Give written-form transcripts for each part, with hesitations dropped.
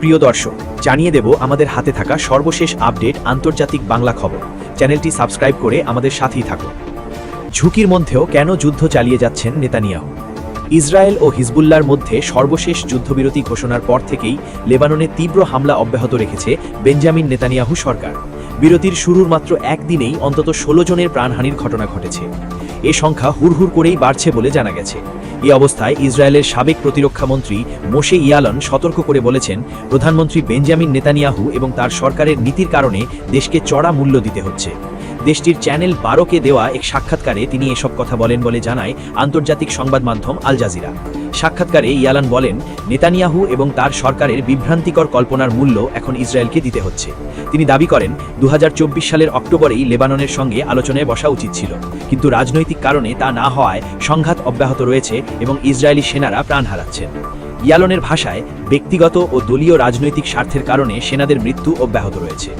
প্রিয় দর্শক, জানিয়ে দেব আমাদের হাতে থাকা সর্বশেষ আপডেট আন্তর্জাতিক বাংলা খবর। চ্যানেলটি সাবস্ক্রাইব করে আমাদের সাথেই থাকুন। ঝুঁকির মধ্যেও কেন যুদ্ধ চালিয়ে যাচ্ছেন নেতানিয়াহু? ইসরায়েল ও হিজবুল্লাহর মধ্যে সর্বশেষ যুদ্ধবিরতি ঘোষণার পর থেকেই লেবাননে তীব্র হামলা অব্যাহত রেখেছে বেঞ্জামিন নেতানিয়াহু সরকার। বিরতির শুরুর মাত্র একদিনেই অন্তত ১৬ জনের প্রাণহানির ঘটনা ঘটেছে। এ সংখ্যা হুড়হুড় করেই বাড়ছে বলে জানা গেছে। এই অবস্থায় ইসরায়েলের সাবেক প্রতিরক্ষা মন্ত্রী মোশে ইয়ালন সতর্ক করে বলেছেন, প্রধানমন্ত্রী বেঞ্জামিন নেতানিয়াহু এবং তার সরকারের নীতির কারণে দেশকে চড়া মূল্য দিতে হচ্ছে। দেশটির চ্যানেল ১২কে দেওয়া এক সাক্ষাৎকারে তিনি এসব কথা বলেন বলে জানায় আন্তর্জাতিক সংবাদ মাধ্যম আল জাজিরা। সাক্ষাৎকারে ইয়ালান বলেন, নেতানিয়াহু এবং তার সরকারের বিভ্রান্তিকর কল্পনার মূল্য এখন ইসরায়েলকে দিতে হচ্ছে। তিনি দাবি করেন, ২০২৪ সালের অক্টোবরেই লেবাননের সঙ্গে আলোচনায় বসা উচিত ছিল, কিন্তু রাজনৈতিক কারণে তা না হওয়ায় সংঘাত অব্যাহত রয়েছে এবং ইসরায়েলি সেনারা প্রাণ হারাচ্ছেন। ইয়ালনের ভাষায়, ব্যক্তিগত ও দলীয় রাজনৈতিক স্বার্থের কারণে সেনাদের মৃত্যু অব্যাহত রয়েছে।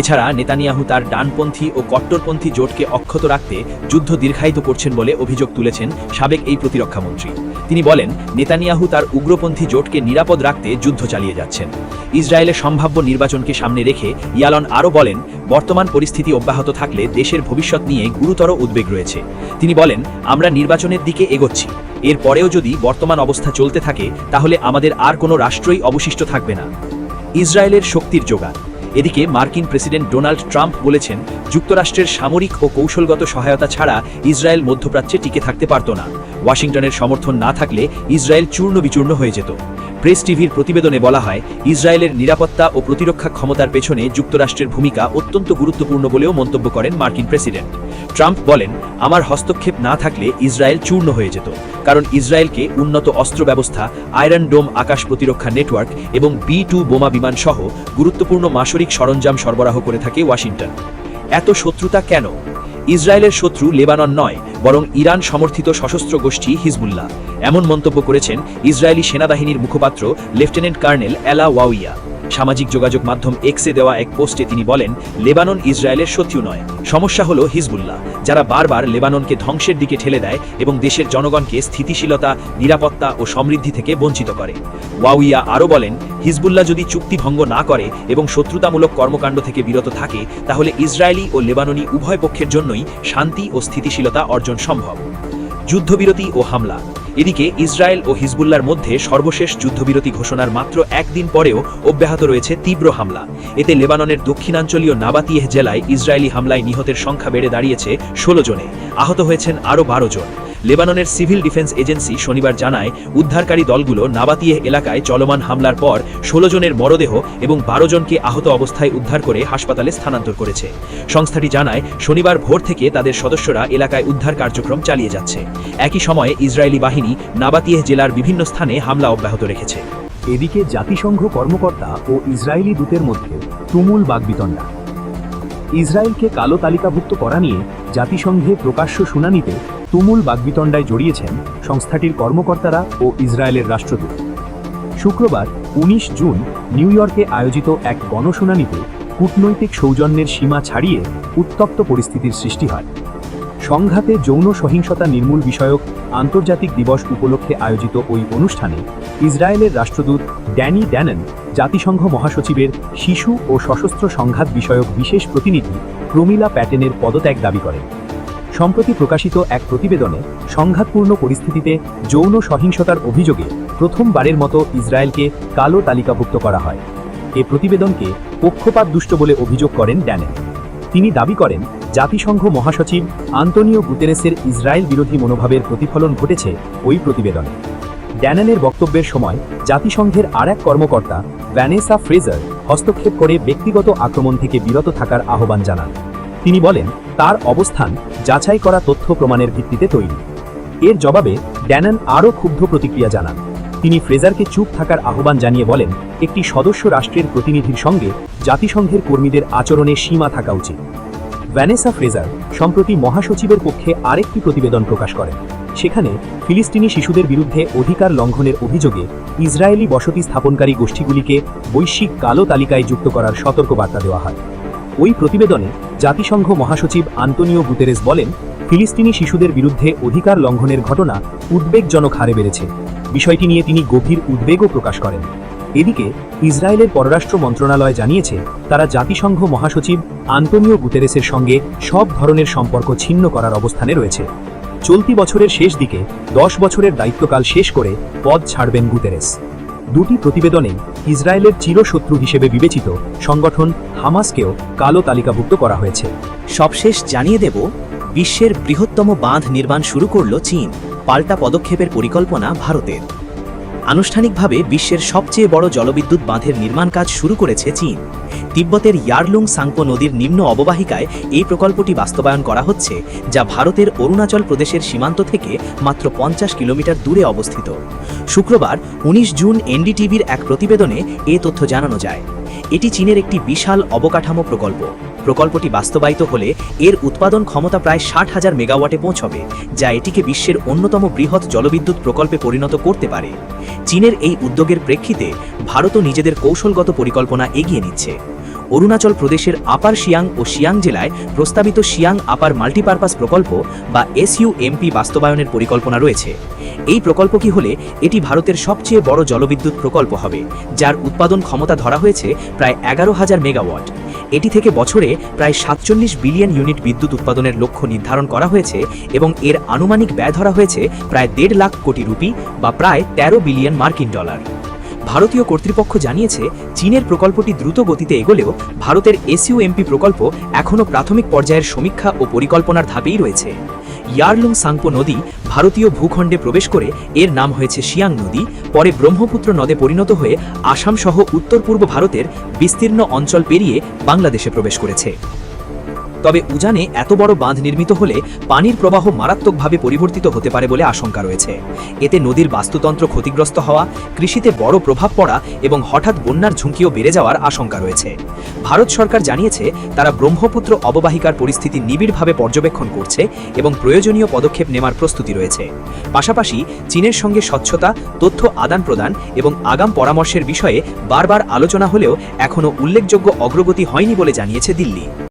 এছাড়া নেতানিয়াহু তার ডানপন্থী ও কট্টরপন্থী জোটকে অক্ষত রাখতে যুদ্ধ দীর্ঘায়িত করছেন বলে অভিযোগ তুলেছেন সাবেক এই প্রতিরক্ষামন্ত্রী। তিনি বলেন, নেতানিয়াহু তার উগ্রপন্থী জোটকে নিরাপদ রাখতে যুদ্ধ চালিয়ে যাচ্ছেন। ইসরায়েলের সম্ভাব্য নির্বাচনকে সামনে রেখে ইয়ালন আরও বলেন, বর্তমান পরিস্থিতি অব্যাহত থাকলে দেশের ভবিষ্যৎ নিয়ে গুরুতর উদ্বেগ রয়েছে। তিনি বলেন, আমরা নির্বাচনের দিকে এগোচ্ছি। এর পরেও যদি বর্তমান অবস্থা চলতে থাকে তাহলে আমাদের আর কোনো রাষ্ট্রই অবশিষ্ট থাকবে না। ইসরায়েলের শক্তির যোগান। এদিকে মার্কিন প্রেসিডেন্ট ডোনাল্ড ট্রাম্প বলেছেন, যুক্তরাষ্ট্রের সামরিক ও কৌশলগত সহায়তা ছাড়া ইসরায়েল মধ্যপ্রাচ্যে টিকে থাকতে পারত না। ওয়াশিংটনের সমর্থন না থাকলে ইসরায়েল চূর্ণ বিচূর্ণ হয়ে যেত। প্রেস টিভির প্রতিবেদনে বলা হয়, ইসরায়েলের নিরাপত্তা ও প্রতিরক্ষা ক্ষমতার পেছনে যুক্তরাষ্ট্রের ভূমিকা অত্যন্ত গুরুত্বপূর্ণ বলেও মন্তব্য করেন মার্কিন প্রেসিডেন্ট। ট্রাম্প বলেন, আমার হস্তক্ষেপ না থাকলে ইসরায়েল চূর্ণ হয়ে যেত, কারণ ইসরায়েলকে উন্নত অস্ত্র ব্যবস্থা, আয়রন ডোম আকাশ প্রতিরক্ষা নেটওয়ার্ক এবং B-2 বোমা বিমান সহ গুরুত্বপূর্ণ মাসরিক সরঞ্জাম সরবরাহ করে থাকে ওয়াশিংটন। এত শত্রুতা কেন? ইসরায়েলের শত্রু লেবানন নয়, বরং ইরান সমর্থিত সশস্ত্র গোষ্ঠী হিজবুল্লাহ, এমন মন্তব্য করেছেন ইসরায়েলি সেনাবাহিনীর মুখপাত্র লেফটেন্যান্ট কর্নেল এলা ওয়াউইয়া। সামাজিক যোগাযোগ মাধ্যম এক্সে দেওয়া এক পোস্টে তিনি বলেন, লেবানন ইসরায়েলের শত্রু নয়, সমস্যা হলো হিজবুল্লাহ, যারা বারবার লেবাননকে ধ্বংসের দিকে ঠেলে দেয় এবং দেশের জনগণকে স্থিতিশীলতা, নিরাপত্তা ও সমৃদ্ধি থেকে বঞ্চিত করে। ওয়াউইয়া আরও বলেন, হিজবুল্লাহ যদি চুক্তি ভঙ্গ না করে এবং শত্রুতামূলক কর্মকাণ্ড থেকে বিরত থাকে, তাহলে ইসরায়েলি ও লেবাননি উভয় পক্ষের জন্যই শান্তি ও স্থিতিশীলতা অর্জন সম্ভব। যুদ্ধবিরতি ও হামলা। এদিকে ইসরায়েল ও হিজবুল্লাহর মধ্যে সর্বশেষ যুদ্ধবিরতি ঘোষণার মাত্র একদিন পরেও অব্যাহত রয়েছে তীব্র হামলা। এতে লেবাননের দক্ষিণাঞ্চলীয় নাবাতিয়েহ জেলায় ইসরায়েলি হামলায় নিহতের সংখ্যা বেড়ে দাঁড়িয়েছে ১৬ জনে, আহত হয়েছেন আরও ১২ জন। লেবাননের সিভিল ডিফেন্স এজেন্সি শনিবার জানায়, উদ্ধারকারী দলগুলো নাবাতিয়েহ এলাকায় চলমান হামলার পর ১৬ জনের মরদেহ এবং ১২ জনকে আহত অবস্থায় উদ্ধার করে হাসপাতালে স্থানান্তর করেছে। সংস্থাটি জানায়, শনিবার ভোর থেকে তাদের সদস্যরা এলাকায় উদ্ধার কার্যক্রম চালিয়ে যাচ্ছে। একই সময়ে ইসরায়েলি বাহিনী নাবাতিয়েহ জেলার বিভিন্ন স্থানে হামলা অব্যাহত রেখেছে। এদিকে জাতিসংঘ কর্মকর্তা ও ইসরায়েলি দূতের মধ্যে তুমুল বাগবিতণ্ডা। ইসরায়েলকে কালো তালিকাভুক্ত করা নিয়ে জাতিসংঘে প্রকাশ্য শুনানিতে তুমুল বাগবিতণ্ডায় জড়িয়েছেন সংস্থাটির কর্মকর্তারা ও ইসরায়েলের রাষ্ট্রদূত। শুক্রবার ১৯ জুন নিউ ইয়র্কে আয়োজিত এক গণশুনানিতে কূটনৈতিক সৌজন্যের সীমা ছাড়িয়ে উত্তপ্ত পরিস্থিতির সৃষ্টি হয়। সংঘাতে যৌন সহিংসতা নির্মূল বিষয়ক আন্তর্জাতিক দিবস উপলক্ষে আয়োজিত ওই অনুষ্ঠানে ইসরায়েলের রাষ্ট্রদূত ড্যানি ড্যানন জাতিসংঘ মহাসচিবের শিশু ও সশস্ত্র সংঘাত বিষয়ক বিশেষ প্রতিনিধি প্রমিলা প্যাটেনের পদত্যাগ দাবি করেন। সম্প্রতি প্রকাশিত এক প্রতিবেদনে সংঘাতপূর্ণ পরিস্থিতিতে যৌন সহিংসতার অভিযোগে প্রথমবারের মতো ইসরায়েলকে কালো তালিকাভুক্ত করা হয়। এ প্রতিবেদনকে পক্ষপাতদুষ্ট বলে অভিযোগ করেন ড্যানেন। তিনি দাবি করেন, জাতিসংঘ মহাসচিব আন্তোনিও গুতেরেসের ইসরায়েল বিরোধী মনোভাবের প্রতিফলন ঘটেছে ওই প্রতিবেদনে। ড্যানেনের বক্তব্যের সময় জাতিসংঘের আরেক কর্মকর্তা ভ্যানেসা ফ্রেজার হস্তক্ষেপ করে ব্যক্তিগত আক্রমণ থেকে বিরত থাকার আহ্বান জানান। তিনি বলেন, তার অবস্থান যাচাই করা তথ্য প্রমাণের ভিত্তিতে তৈরি। এর জবাবে ড্যানন আরও ক্ষুব্ধ প্রতিক্রিয়া জানান। তিনি ফ্রেজারকে চুপ থাকার আহ্বান জানিয়ে বলেন, একটি সদস্য রাষ্ট্রের প্রতিনিধির সঙ্গে জাতিসংঘের কর্মীদের আচরণে সীমা থাকা উচিত। ভ্যানেসা ফ্রেজার সম্প্রতি মহাসচিবের পক্ষে আরেকটি প্রতিবেদন প্রকাশ করেন। সেখানে ফিলিস্তিনি শিশুদের বিরুদ্ধে অধিকার লঙ্ঘনের অভিযোগে ইসরায়েলি বসতি স্থাপনকারী গোষ্ঠীগুলিকে বৈশ্বিক কালো তালিকায় যুক্ত করার সতর্কবার্তা দেওয়া হয়। ওই প্রতিবেদনে জাতিসংঘ মহাসচিব আন্তোনিও গুতেরেস বলেন, ফিলিস্তিনি শিশুদের বিরুদ্ধে অধিকার লঙ্ঘনের ঘটনা উদ্বেগজনক হারে বেড়েছে। বিষয়টি নিয়ে তিনি গভীর উদ্বেগও প্রকাশ করেন। এদিকে ইসরায়েলের পররাষ্ট্র মন্ত্রণালয় জানিয়েছে তারা জাতিসংঘ মহাসচিব আন্তোনিও গুতেরেসের সঙ্গে সব ধরনের সম্পর্ক ছিন্ন করার অবস্থানে রয়েছে। চলতি বছরের শেষ দিকে 10 বছরের দায়িত্বকাল শেষ করে পদ ছাড়বেন গুতেরেস। দুটি প্রতিবেদনে ইসরায়েলের চিরশত্রু হিসেবে বিবেচিত সংগঠন হামাসকেও কালো তালিকাভুক্ত করা হয়েছে। সবশেষ জানিয়ে দেব, বিশ্বের বৃহত্তম বাঁধ নির্মাণ শুরু করল চীন। পাল্টা পদক্ষেপের পরিকল্পনা ভারতের। আনুষ্ঠানিকভাবে বিশ্বের সবচেয়ে বড় জলবিদ্যুৎ বাঁধের নির্মাণ কাজ শুরু করেছে চীন। তিব্বতের ইয়ারলুং সাংপো নদীর নিম্ন অববাহিকায় এই প্রকল্পটি বাস্তবায়ন করা হচ্ছে, যা ভারতের অরুণাচল প্রদেশের সীমান্ত থেকে মাত্র 50 কিলোমিটার দূরে অবস্থিত। শুক্রবার 19 জুন এনডিটিভির এক প্রতিবেদনে এ তথ্য জানানো যায়। এটি চীনের একটি বিশাল অবকাঠামো প্রকল্প। প্রকল্পটি বাস্তবায়িত হলে এর উৎপাদন ক্ষমতা প্রায় 60,000 মেগাওয়াটে পৌঁছবে, যা এটিকে বিশ্বের অন্যতম বৃহৎ জলবিদ্যুৎ প্রকল্পে পরিণত করতে পারে। চীনের এই উদ্যোগের প্রেক্ষিতে ভারতও নিজেদের কৌশলগত পরিকল্পনা এগিয়ে নিচ্ছে। অরুণাচল প্রদেশের আপার শিয়াং ও শিয়াং জেলায় প্রস্তাবিত শিয়াং আপার মাল্টিপারপাস প্রকল্প বা SUMP বাস্তবায়নের পরিকল্পনা রয়েছে। এই প্রকল্প কি হলে এটি ভারতের সবচেয়ে বড় জলবিদ্যুৎ প্রকল্প হবে, যার উৎপাদন ক্ষমতা ধরা হয়েছে প্রায় 11,000 মেগাওয়াট। এটি থেকে বছরে প্রায় 47 বিলিয়ন ইউনিট বিদ্যুৎ উৎপাদনের লক্ষ্য নির্ধারণ করা হয়েছে এবং এর আনুমানিক ব্যয় ধরা হয়েছে প্রায় 1.5 লাখ কোটি রুপি বা প্রায় 13 বিলিয়ন মার্কিন ডলার। ভারতীয় কর্তৃপক্ষ জানিয়েছে চীনের প্রকল্পটি দ্রুত গতিতে এগোলেও ভারতের SUMP প্রকল্প এখনও প্রাথমিক পর্যায়ের সমীক্ষা ও পরিকল্পনার ধাপেই রয়েছে। ইয়ারলুং সাংপো নদী ভারতীয় ভূখণ্ডে প্রবেশ করে এর নাম হয়েছে শিয়াং নদী, পরে ব্রহ্মপুত্র নদে পরিণত হয়ে আসাম সহ উত্তর পূর্ব ভারতের বিস্তীর্ণ অঞ্চল পেরিয়ে বাংলাদেশে প্রবেশ করেছে। তবে উজানে এত বড় বাঁধ নির্মিত হলে পানির প্রবাহ মারাত্মকভাবে পরিবর্তিত হতে পারে বলে আশঙ্কা রয়েছে। এতে নদীর বাস্তুতন্ত্র ক্ষতিগ্রস্ত হওয়া, কৃষিতে বড় প্রভাব পড়া এবং হঠাৎ বন্যার ঝুঁকিও বেড়ে যাওয়ার আশঙ্কা রয়েছে। ভারত সরকার জানিয়েছে তারা ব্রহ্মপুত্র অববাহিকার পরিস্থিতি নিবিড়ভাবে পর্যবেক্ষণ করছে এবং প্রয়োজনীয় পদক্ষেপ নেওয়ার প্রস্তুতি রয়েছে। পাশাপাশি চীনের সঙ্গে স্বচ্ছতা, তথ্য আদান প্রদান এবং আগাম পরামর্শের বিষয়ে বারবার আলোচনা হলেও এখনও উল্লেখযোগ্য অগ্রগতি হয়নি বলে জানিয়েছে দিল্লি।